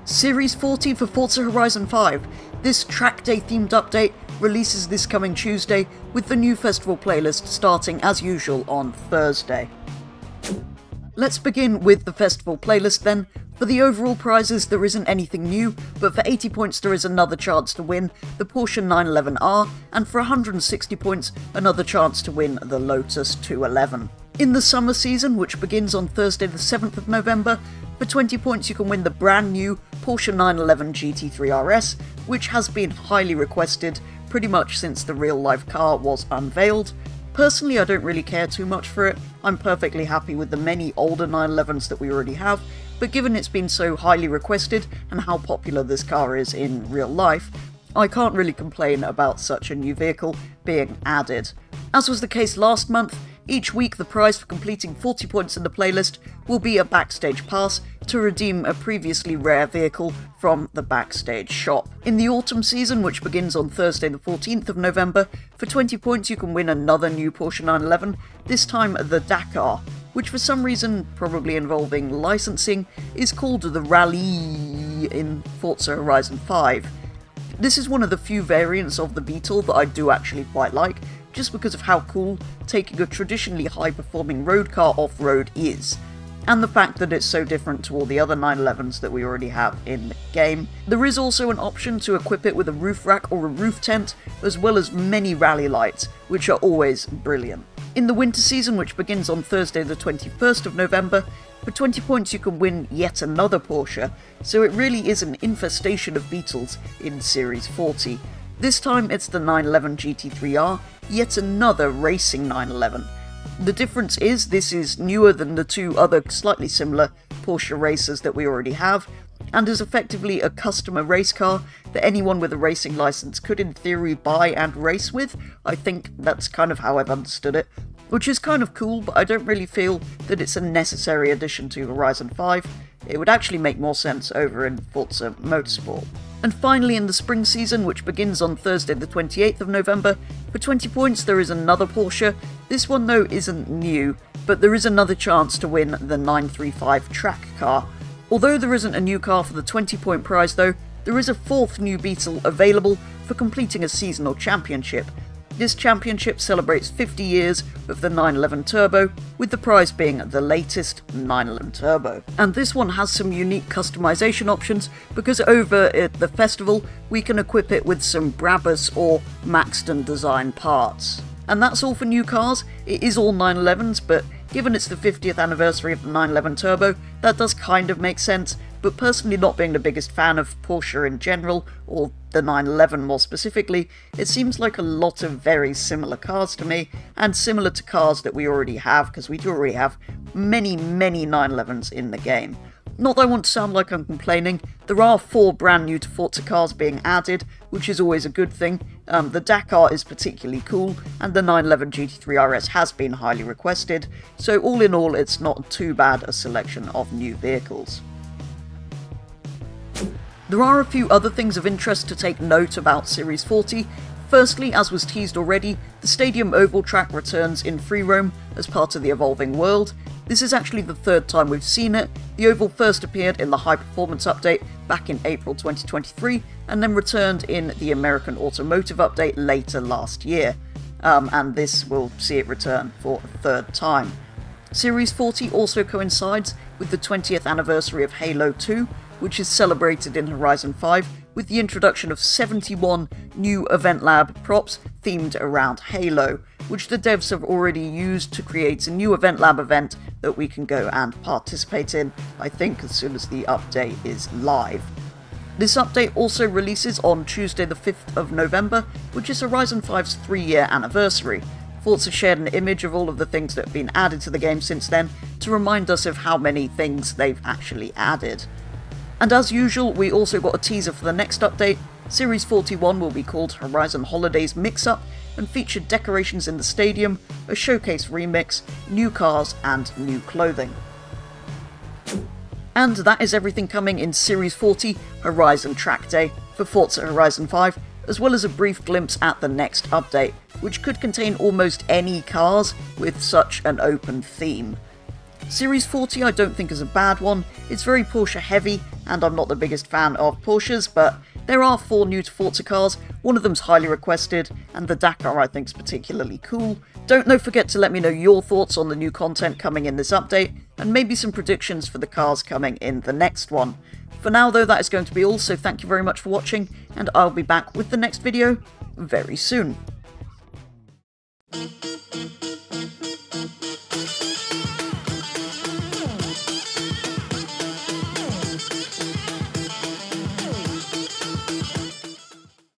Series 40 for Forza Horizon 5. This track day themed update releases this coming Tuesday, with the new festival playlist starting as usual on Thursday. Let's begin with the festival playlist then. For the overall prizes there isn't anything new, but for 80 points there is another chance to win the Porsche 911R, and for 160 points another chance to win the Lotus 211. In the summer season, which begins on Thursday the 7th of November, for 20 points you can win the brand new Porsche 911 GT3 RS, which has been highly requested pretty much since the real-life car was unveiled. Personally, I don't really care too much for it. I'm perfectly happy with the many older 911s that we already have, but given it's been so highly requested and how popular this car is in real life, I can't really complain about such a new vehicle being added. As was the case last month, each week the prize for completing 40 points in the playlist will be a backstage pass to redeem a previously rare vehicle from the backstage shop. In the autumn season, which begins on Thursday the 14th of November, for 20 points you can win another new Porsche 911, this time the Dakar, which for some reason, probably involving licensing, is called the Rally in Forza Horizon 5. This is one of the few variants of the Beetle that I do actually quite like, just because of how cool taking a traditionally high-performing road car off-road is, and the fact that it's so different to all the other 911s that we already have in the game. There is also an option to equip it with a roof rack or a roof tent, as well as many rally lights, which are always brilliant. In the winter season, which begins on Thursday the 21st of November, for 20 points you can win yet another Porsche, so it really is an infestation of Beetles in Series 40. This time it's the 911 GT3R, yet another racing 911. The difference is this is newer than the two other slightly similar Porsche racers that we already have, and is effectively a customer race car that anyone with a racing license could in theory buy and race with. I think that's kind of how I've understood it, which is kind of cool, but I don't really feel that it's a necessary addition to Horizon 5. It would actually make more sense over in Forza Motorsport. And finally, in the spring season, which begins on Thursday the 28th of November, for 20 points there is another Porsche. This one though isn't new, but there is another chance to win the 935 track car. Although there isn't a new car for the 20-point prize though, there is a fourth new Beetle available for completing a seasonal championship. This championship celebrates 50 years of the 911 Turbo, with the prize being the latest 911 Turbo. And this one has some unique customization options, because over at the festival we can equip it with some Brabus or Maxton design parts. And that's all for new cars. It is all 911s, but given it's the 50th anniversary of the 911 Turbo, that does kind of make sense, but personally not being the biggest fan of Porsche in general, or the 911 more specifically, it seems like a lot of very similar cars to me, and similar to cars that we already have, because we do already have many 911s in the game. Not that I want to sound like I'm complaining, there are 4 brand new to Forza cars being added, which is always a good thing. The Dakar is particularly cool, and the 911 GT3 RS has been highly requested, so all in all it's not too bad a selection of new vehicles. There are a few other things of interest to take note about Series 40. Firstly, as was teased already, the Stadium Oval track returns in free roam as part of the evolving world. This is actually the third time we've seen it. The Oval first appeared in the High Performance update back in April 2023, and then returned in the American Automotive update later last year. And this will see it return for a third time. Series 40 also coincides with the 20th anniversary of Halo 2, which is celebrated in Horizon 5 with the introduction of 71 new Event Lab props themed around Halo, which the devs have already used to create a new Event Lab event that we can go and participate in, I think as soon as the update is live. This update also releases on Tuesday the 5th of November, which is Horizon 5's 3-year anniversary. Forza shared an image of all of the things that have been added to the game since then to remind us of how many things they've actually added. And as usual, we also got a teaser for the next update. Series 41 will be called Horizon Holidays Mix-Up, and feature decorations in the stadium, a showcase remix, new cars, and new clothing. And that is everything coming in Series 40 Horizon Trackday for Forza Horizon 5, as well as a brief glimpse at the next update, which could contain almost any cars with such an open theme. Series 40 I don't think is a bad one. It's very Porsche heavy, and I'm not the biggest fan of Porsches, but there are 4 new to Forza cars, one of them's highly requested, and the Dakar I think is particularly cool. Don't forget to let me know your thoughts on the new content coming in this update, and maybe some predictions for the cars coming in the next one. For now though, that is going to be all, so thank you very much for watching, and I'll be back with the next video very soon.